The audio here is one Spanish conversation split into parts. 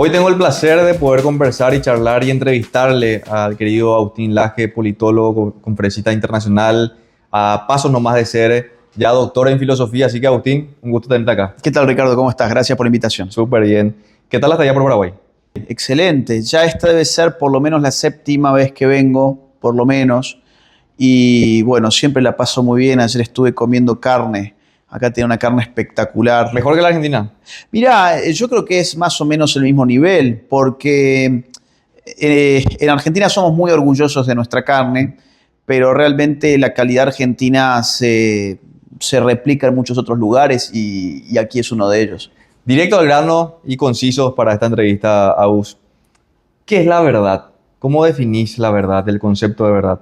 Hoy tengo el placer de poder conversar y charlar y entrevistarle al querido Agustín Laje, politólogo, conferencista internacional, a pasos nomás de ser ya doctor en filosofía. Así que, Agustín, un gusto tenerte acá. ¿Qué tal, Ricardo? ¿Cómo estás? Gracias por la invitación. Súper bien. ¿Qué tal hasta allá por Paraguay? Excelente. Ya esta debe ser por lo menos la séptima vez que vengo, por lo menos. Y bueno, siempre la paso muy bien. Ayer estuve comiendo carne. Acá tiene una carne espectacular. ¿Mejor que la Argentina? Mirá, yo creo que es más o menos el mismo nivel, porque en Argentina somos muy orgullosos de nuestra carne, pero realmente la calidad argentina se replica en muchos otros lugares y aquí es uno de ellos. Directo al grano y concisos para esta entrevista, Agus. ¿Qué es la verdad? ¿Cómo definís la verdad, el concepto de verdad?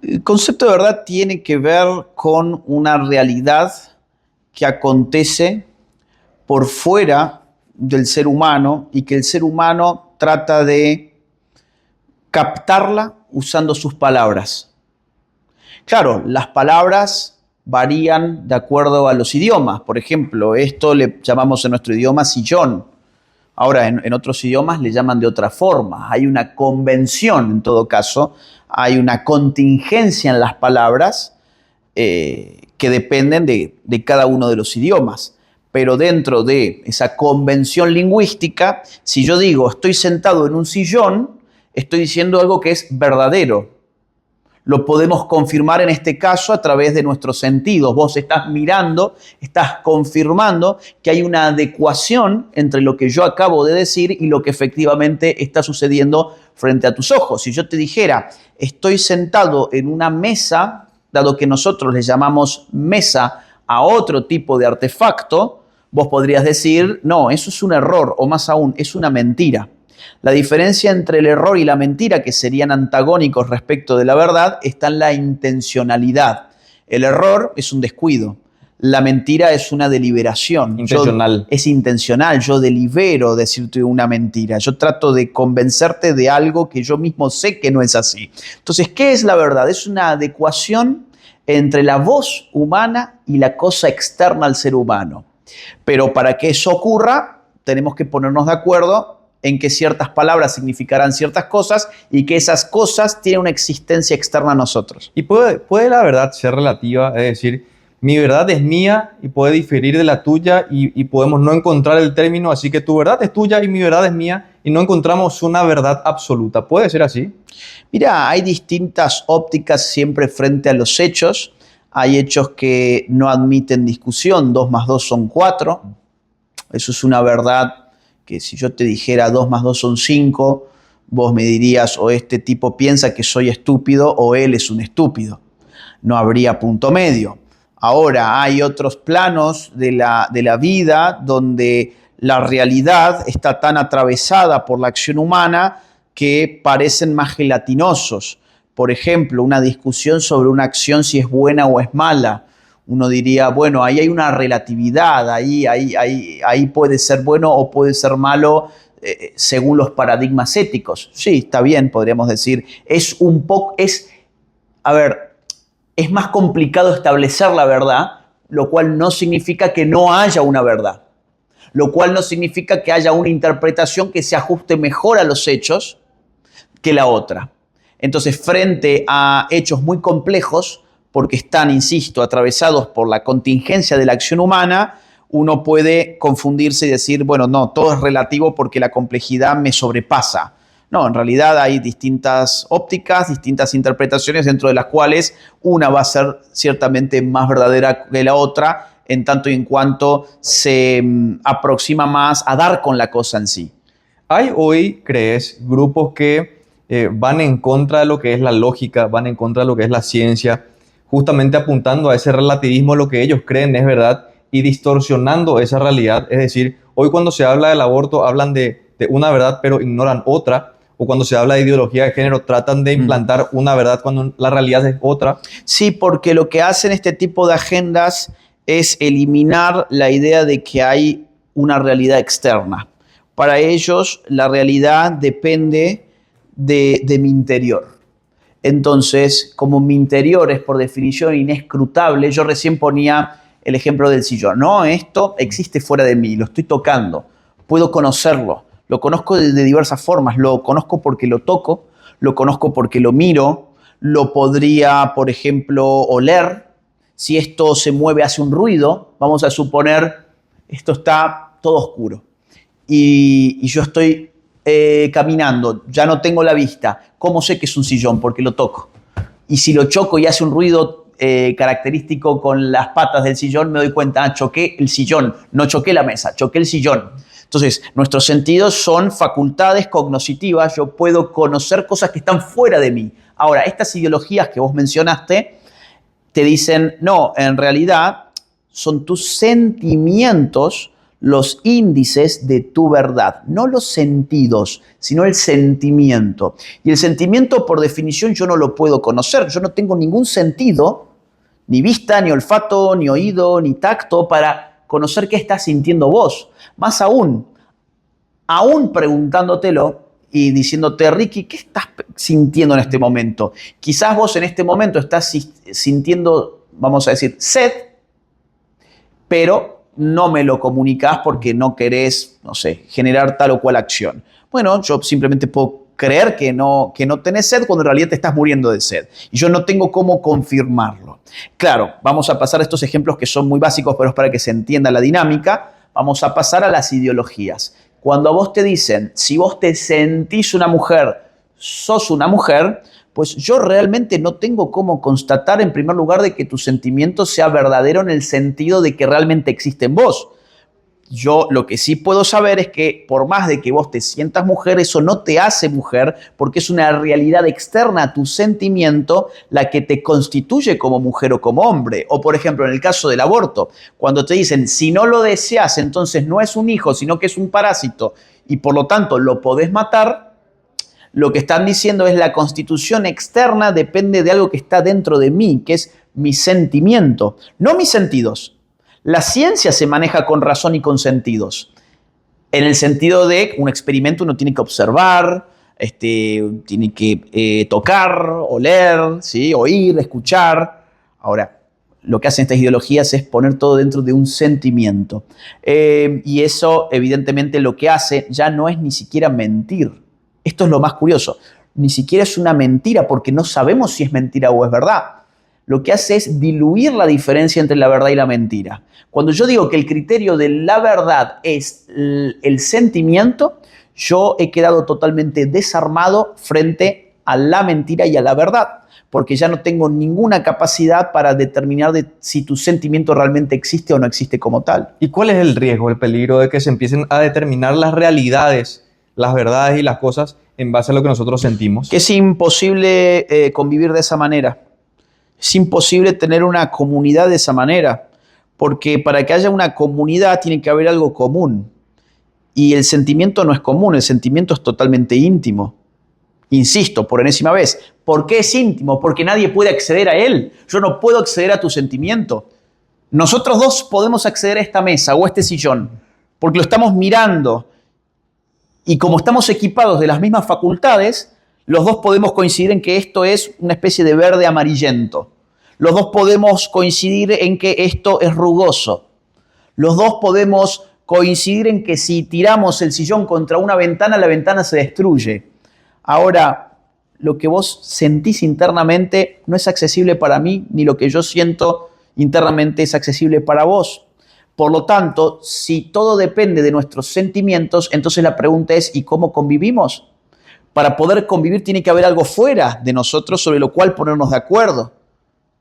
El concepto de verdad tiene que ver con una realidad que acontece por fuera del ser humano y que el ser humano trata de captarla usando sus palabras. Claro, las palabras varían de acuerdo a los idiomas. Por ejemplo, esto le llamamos en nuestro idioma sillón. Ahora, en otros idiomas le llaman de otra forma. Hay una convención, en todo caso, hay una contingencia en las palabras que dependen de cada uno de los idiomas. Pero dentro de esa convención lingüística, si yo digo estoy sentado en un sillón, estoy diciendo algo que es verdadero. Lo podemos confirmar en este caso a través de nuestros sentidos. Vos estás mirando, estás confirmando que hay una adecuación entre lo que yo acabo de decir y lo que efectivamente está sucediendo frente a tus ojos. Si yo te dijera, estoy sentado en una mesa, dado que nosotros le llamamos mesa a otro tipo de artefacto, vos podrías decir, no, eso es un error, o más aún, es una mentira. La diferencia entre el error y la mentira, que serían antagónicos respecto de la verdad, está en la intencionalidad. El error es un descuido. La mentira es una deliberación. Intencional. Es intencional. Yo delibero decirte una mentira. Yo trato de convencerte de algo que yo mismo sé que no es así. Entonces, ¿qué es la verdad? Es una adecuación entre la voz humana y la cosa externa al ser humano. Pero para que eso ocurra, tenemos que ponernos de acuerdo en que ciertas palabras significarán ciertas cosas y que esas cosas tienen una existencia externa a nosotros. Y puede la verdad ser relativa, es decir, mi verdad es mía y puede diferir de la tuya y podemos no encontrar el término, así que tu verdad es tuya y mi verdad es mía y no encontramos una verdad absoluta. ¿Puede ser así? Mira, hay distintas ópticas siempre frente a los hechos. Hay hechos que no admiten discusión, 2 más 2 son 4. Eso es una verdad que si yo te dijera 2 más 2 son 5, vos me dirías o este tipo piensa que soy estúpido o él es un estúpido. No habría punto medio. Ahora hay otros planos de la vida donde la realidad está tan atravesada por la acción humana que parecen más gelatinosos. Por ejemplo, una discusión sobre una acción si es buena o es mala. Uno diría, bueno, ahí hay una relatividad, ahí puede ser bueno o puede ser malo según los paradigmas éticos. Sí, está bien, podríamos decir. Es más complicado establecer la verdad, lo cual no significa que no haya una verdad. Lo cual no significa que haya una interpretación que se ajuste mejor a los hechos que la otra. Entonces, frente a hechos muy complejos, porque están, insisto, atravesados por la contingencia de la acción humana, uno puede confundirse y decir, bueno, no, todo es relativo porque la complejidad me sobrepasa. No, en realidad hay distintas ópticas, distintas interpretaciones, dentro de las cuales una va a ser ciertamente más verdadera que la otra, en tanto y en cuanto se aproxima más a dar con la cosa en sí. ¿Hay hoy, crees, grupos que van en contra de lo que es la lógica, van en contra de lo que es la ciencia, justamente apuntando a ese relativismo, lo que ellos creen es verdad, y distorsionando esa realidad? Es decir, hoy cuando se habla del aborto hablan de una verdad pero ignoran otra, o cuando se habla de ideología de género tratan de implantar una verdad cuando la realidad es otra. Sí, porque lo que hacen este tipo de agendas es eliminar la idea de que hay una realidad externa. Para ellos la realidad depende de mi interior. Entonces, como mi interior es por definición inescrutable, yo recién ponía el ejemplo del sillón. No, esto existe fuera de mí, lo estoy tocando, puedo conocerlo, Lo conozco de diversas formas. Lo conozco porque lo toco, lo conozco porque lo miro, lo podría, por ejemplo, oler. Si esto se mueve, hace un ruido, vamos a suponer, esto está todo oscuro y yo estoy caminando, ya no tengo la vista. ¿Cómo sé que es un sillón? Porque lo toco. Y si lo choco y hace un ruido característico con las patas del sillón, me doy cuenta, choqué el sillón, no choqué la mesa, choqué el sillón. Entonces, nuestros sentidos son facultades cognoscitivas, yo puedo conocer cosas que están fuera de mí. Ahora, estas ideologías que vos mencionaste te dicen, no, en realidad son tus sentimientos los índices de tu verdad, no los sentidos, sino el sentimiento. Y el sentimiento, por definición, yo no lo puedo conocer. Yo no tengo ningún sentido, ni vista, ni olfato, ni oído, ni tacto, para conocer qué estás sintiendo vos. Más aún preguntándotelo y diciéndote, Ricky, ¿qué estás sintiendo en este momento? Quizás vos en este momento estás sintiendo, vamos a decir, sed, pero no me lo comunicás porque no querés, no sé, generar tal o cual acción. Bueno, yo simplemente puedo creer que no tenés sed cuando en realidad te estás muriendo de sed. Y yo no tengo cómo confirmarlo. Claro, vamos a pasar a estos ejemplos que son muy básicos, pero es para que se entienda la dinámica. Vamos a pasar a las ideologías. Cuando a vos te dicen, si vos te sentís una mujer, sos una mujer, pues yo realmente no tengo cómo constatar, en primer lugar, de que tu sentimiento sea verdadero en el sentido de que realmente existe en vos. Yo lo que sí puedo saber es que por más de que vos te sientas mujer, eso no te hace mujer, porque es una realidad externa a tu sentimiento la que te constituye como mujer o como hombre. O por ejemplo, en el caso del aborto, cuando te dicen, si no lo deseas, entonces no es un hijo, sino que es un parásito y por lo tanto lo podés matar, lo que están diciendo es la constitución externa depende de algo que está dentro de mí, que es mi sentimiento, no mis sentidos. La ciencia se maneja con razón y con sentidos. En el sentido de un experimento uno tiene que observar, tiene que tocar, oler, ¿sí? Oír, escuchar. Ahora, lo que hacen estas ideologías es poner todo dentro de un sentimiento. Y eso, evidentemente, lo que hace ya no es ni siquiera mentir. Esto es lo más curioso. Ni siquiera es una mentira porque no sabemos si es mentira o es verdad. Lo que hace es diluir la diferencia entre la verdad y la mentira. Cuando yo digo que el criterio de la verdad es el sentimiento, yo he quedado totalmente desarmado frente a la mentira y a la verdad, porque ya no tengo ninguna capacidad para determinar si tu sentimiento realmente existe o no existe como tal. ¿Y cuál es el riesgo, el peligro de que se empiecen a determinar las realidades, las verdades y las cosas en base a lo que nosotros sentimos? Que es imposible convivir de esa manera. Es imposible tener una comunidad de esa manera, porque para que haya una comunidad tiene que haber algo común. Y el sentimiento no es común, el sentimiento es totalmente íntimo. Insisto, por enésima vez, ¿por qué es íntimo? Porque nadie puede acceder a él. Yo no puedo acceder a tu sentimiento. Nosotros dos podemos acceder a esta mesa o a este sillón, porque lo estamos mirando. Y como estamos equipados de las mismas facultades, los dos podemos coincidir en que esto es una especie de verde amarillento. Los dos podemos coincidir en que esto es rugoso. Los dos podemos coincidir en que si tiramos el sillón contra una ventana, la ventana se destruye. Ahora, lo que vos sentís internamente no es accesible para mí, ni lo que yo siento internamente es accesible para vos. Por lo tanto, si todo depende de nuestros sentimientos, entonces la pregunta es, ¿y cómo convivimos? Para poder convivir tiene que haber algo fuera de nosotros sobre lo cual ponernos de acuerdo,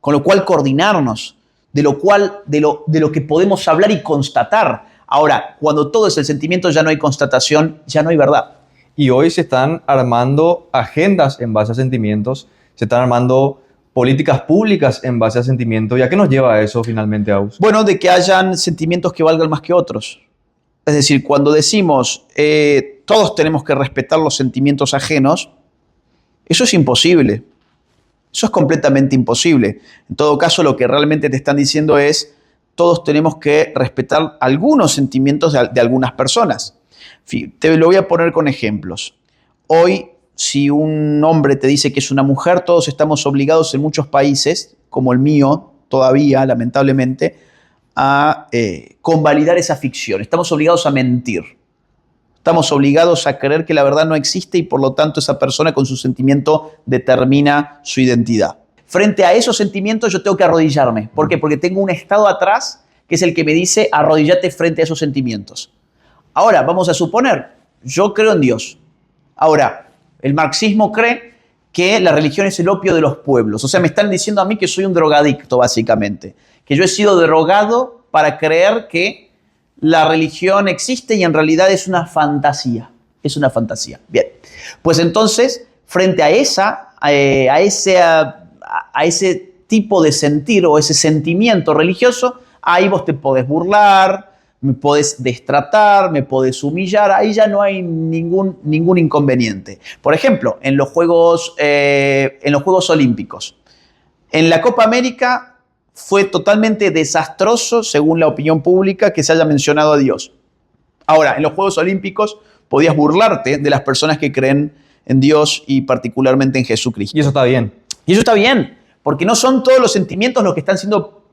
con lo cual coordinarnos, de lo que podemos hablar y constatar. Ahora, cuando todo es el sentimiento, ya no hay constatación, ya no hay verdad. Y hoy se están armando agendas en base a sentimientos, se están armando políticas públicas en base a sentimientos. ¿Y a qué nos lleva eso finalmente, Aus? Bueno, de que hayan sentimientos que valgan más que otros. Es decir, cuando decimos todos tenemos que respetar los sentimientos ajenos, eso es imposible. Eso es completamente imposible. En todo caso, lo que realmente te están diciendo es todos tenemos que respetar algunos sentimientos de algunas personas. Te lo voy a poner con ejemplos. Hoy, si un hombre te dice que es una mujer, todos estamos obligados en muchos países, como el mío todavía, lamentablemente, a convalidar esa ficción. Estamos obligados a mentir. Estamos obligados a creer que la verdad no existe y por lo tanto esa persona con su sentimiento determina su identidad. Frente a esos sentimientos yo tengo que arrodillarme. ¿Por qué? Porque tengo un estado atrás que es el que me dice arrodillate frente a esos sentimientos. Ahora, vamos a suponer, yo creo en Dios. Ahora, el marxismo cree que la religión es el opio de los pueblos. O sea, me están diciendo a mí que soy un drogadicto, básicamente. Que yo he sido drogado para creer que la religión existe y en realidad es una fantasía. Es una fantasía. Bien. Pues entonces, frente a ese tipo de sentir o ese sentimiento religioso, ahí vos te podés burlar, me podés destratar, me podés humillar, ahí ya no hay ningún inconveniente. Por ejemplo, en los Juegos Olímpicos. En la Copa América fue totalmente desastroso, según la opinión pública, que se haya mencionado a Dios. Ahora, en los Juegos Olímpicos podías burlarte de las personas que creen en Dios y particularmente en Jesucristo. Y eso está bien. Y eso está bien, porque no son todos los sentimientos los que están siendo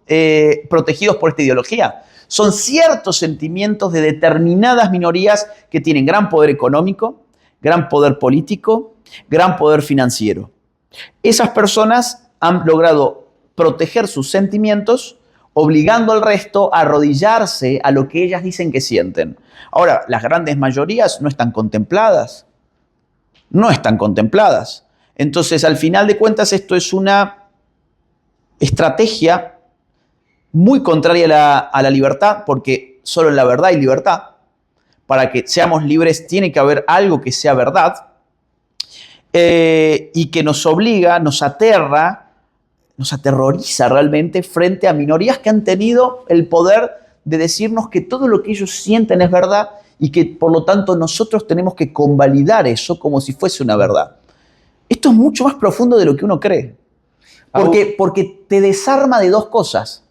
protegidos por esta ideología. Son ciertos sentimientos de determinadas minorías que tienen gran poder económico, gran poder político, gran poder financiero. Esas personas han logrado proteger sus sentimientos, obligando al resto a arrodillarse a lo que ellas dicen que sienten. Ahora, las grandes mayorías no están contempladas. No están contempladas. Entonces, al final de cuentas, esto es una estrategia muy contraria a la libertad, porque solo en la verdad hay libertad. Para que seamos libres tiene que haber algo que sea verdad y que nos obliga, nos aterra, nos aterroriza realmente frente a minorías que han tenido el poder de decirnos que todo lo que ellos sienten es verdad y que por lo tanto nosotros tenemos que convalidar eso como si fuese una verdad. Esto es mucho más profundo de lo que uno cree. Porque te desarma de dos cosas.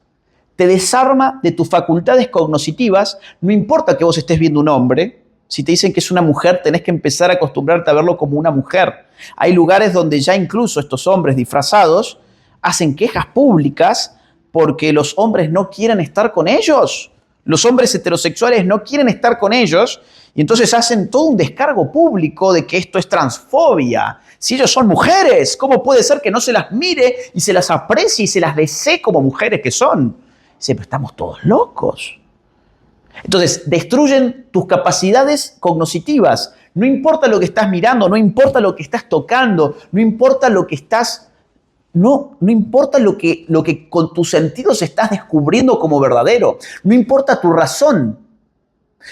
Te desarma de tus facultades cognitivas. No importa que vos estés viendo un hombre. Si te dicen que es una mujer, tenés que empezar a acostumbrarte a verlo como una mujer. Hay lugares donde ya incluso estos hombres disfrazados hacen quejas públicas porque los hombres no quieren estar con ellos. Los hombres heterosexuales no quieren estar con ellos y entonces hacen todo un descargo público de que esto es transfobia. Si ellos son mujeres, ¿cómo puede ser que no se las mire y se las aprecie y se las desee como mujeres que son? Dice, pero estamos todos locos. Entonces, destruyen tus capacidades cognitivas. No importa lo que estás mirando, no importa lo que estás tocando, no importa lo que estás... No importa lo que con tus sentidos estás descubriendo como verdadero. No importa tu razón.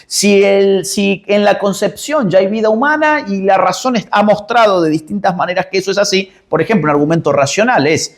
Si en la concepción ya hay vida humana y la razón ha mostrado de distintas maneras que eso es así, por ejemplo, un argumento racional es,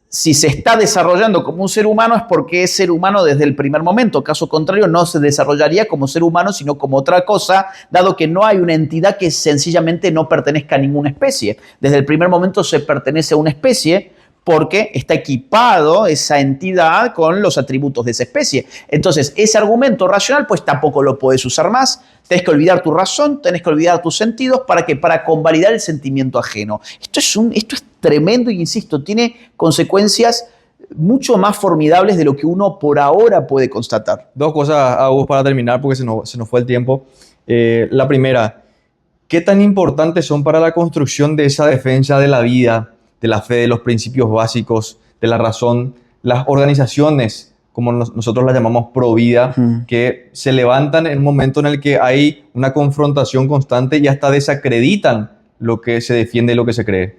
si se está desarrollando como un ser humano es porque es ser humano desde el primer momento. Caso contrario, no se desarrollaría como ser humano, sino como otra cosa, dado que no hay una entidad que sencillamente no pertenezca a ninguna especie. Desde el primer momento se pertenece a una especie porque está equipado esa entidad con los atributos de esa especie. Entonces, ese argumento racional, pues tampoco lo puedes usar más. Tenés que olvidar tu razón, tenés que olvidar tus sentidos para convalidar el sentimiento ajeno. Esto es tremendo y, insisto, tiene consecuencias mucho más formidables de lo que uno por ahora puede constatar. Dos cosas, Agus, para terminar, porque se nos fue el tiempo. La primera, ¿qué tan importantes son para la construcción de esa defensa de la vida, de la fe, de los principios básicos, de la razón, las organizaciones, como nosotros las llamamos pro vida, que se levantan en un momento en el que hay una confrontación constante y hasta desacreditan lo que se defiende y lo que se cree?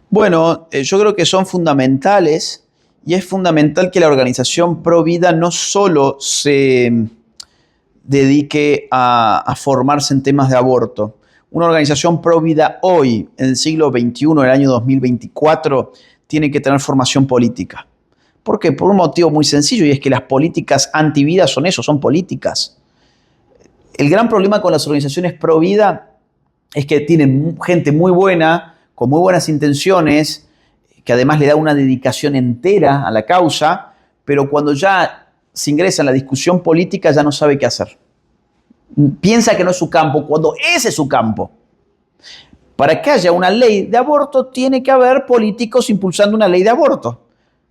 Bueno, yo creo que son fundamentales y es fundamental que la organización pro vida no solo se dedique a formarse en temas de aborto. Una organización pro vida hoy, en el siglo XXI, en el año 2024, tiene que tener formación política. ¿Por qué? Por un motivo muy sencillo, y es que las políticas antivida son eso, son políticas. El gran problema con las organizaciones pro vida es que tienen gente muy buena, con muy buenas intenciones, que además le da una dedicación entera a la causa, pero cuando ya se ingresa en la discusión política ya no sabe qué hacer. Piensa que no es su campo, cuando ese es su campo. Para que haya una ley de aborto, tiene que haber políticos impulsando una ley de aborto.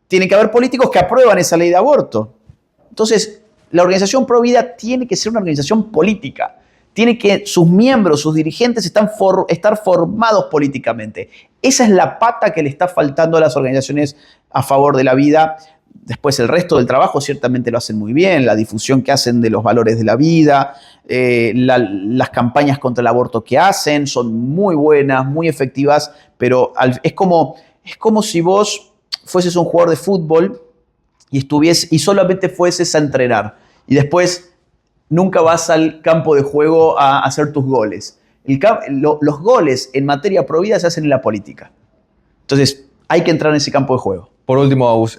Tiene que haber políticos que aprueban esa ley de aborto. Entonces, la organización pro vida tiene que ser una organización política. Tiene que sus miembros, sus dirigentes estar formados políticamente. Esa es la pata que le está faltando a las organizaciones a favor de la vida. Después el resto del trabajo ciertamente lo hacen muy bien, la difusión que hacen de los valores de la vida, las campañas contra el aborto que hacen son muy buenas, muy efectivas, pero es como si vos fueses un jugador de fútbol y solamente fueses a entrenar y después nunca vas al campo de juego a hacer tus goles. Los goles en materia pro vida se hacen en la política. Entonces, hay que entrar en ese campo de juego. Por último, Agus,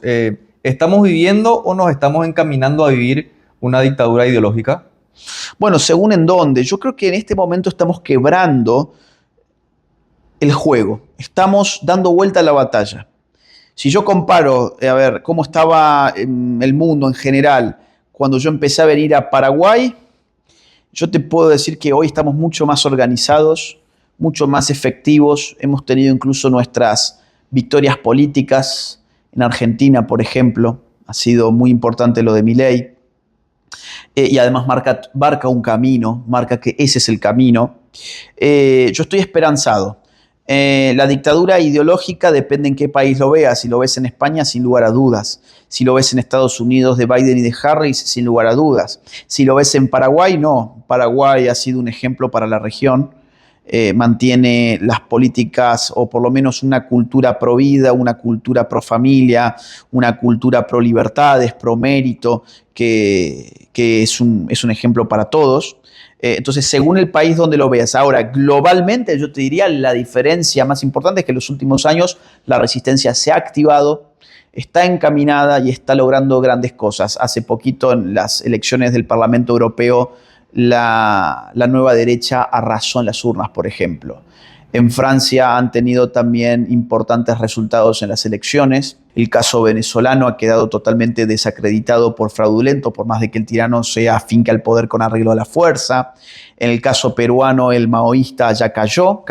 ¿estamos viviendo o nos estamos encaminando a vivir una dictadura ideológica? Bueno, según en dónde. Yo creo que en este momento estamos quebrando el juego. Estamos dando vuelta a la batalla. Si yo comparo, a ver, cómo estaba el mundo en general cuando yo empecé a venir a Paraguay, yo te puedo decir que hoy estamos mucho más organizados, mucho más efectivos. Hemos tenido incluso nuestras victorias políticas. En Argentina, por ejemplo, ha sido muy importante lo de Milei. Y además marca un camino, marca que ese es el camino. Yo estoy esperanzado. La dictadura ideológica depende en qué país lo veas. Si lo ves en España, sin lugar a dudas. Si lo ves en Estados Unidos de Biden y de Harris, sin lugar a dudas. Si lo ves en Paraguay, no. Paraguay ha sido un ejemplo para la región. Mantiene las políticas, o por lo menos una cultura pro vida, una cultura pro familia, una cultura pro libertades, pro mérito, que es un ejemplo para todos. Entonces, según el país donde lo veas. Ahora, globalmente, yo te diría la diferencia más importante es que en los últimos años la resistencia se ha activado, está encaminada y está logrando grandes cosas. Hace poquito, en las elecciones del Parlamento Europeo, la nueva derecha arrasó en las urnas, por ejemplo. En Francia han tenido también importantes resultados en las elecciones. El caso venezolano ha quedado totalmente desacreditado por fraudulento, por más de que el tirano se afinque al poder con arreglo a la fuerza. En el caso peruano, el maoísta ya cayó,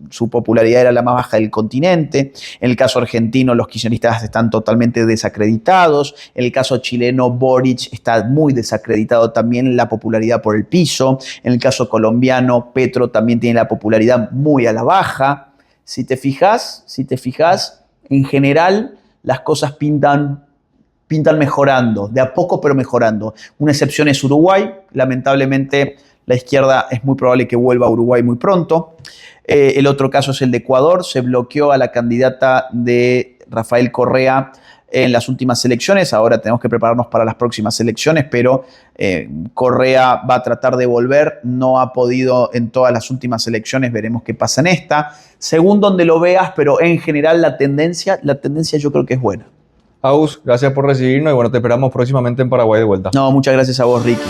su popularidad era la más baja del continente. En el caso argentino, los kirchneristas están totalmente desacreditados. En el caso chileno, Boric está muy desacreditado también, la popularidad por el piso. En el caso colombiano, Petro también tiene la popularidad muy a la baja. Si te fijas, en general las cosas pintan mejorando, de a poco pero mejorando. Una excepción es Uruguay. Lamentablemente, la izquierda es muy probable que vuelva a Uruguay muy pronto. El otro caso es el de Ecuador. Se bloqueó a la candidata de Rafael Correa en las últimas elecciones. Ahora tenemos que prepararnos para las próximas elecciones, pero Correa va a tratar de volver. No ha podido en todas las últimas elecciones. Veremos qué pasa en esta. Según donde lo veas, pero en general la tendencia yo creo que es buena. Agus, gracias por recibirnos y bueno, te esperamos próximamente en Paraguay de vuelta. No, muchas gracias a vos, Ricky.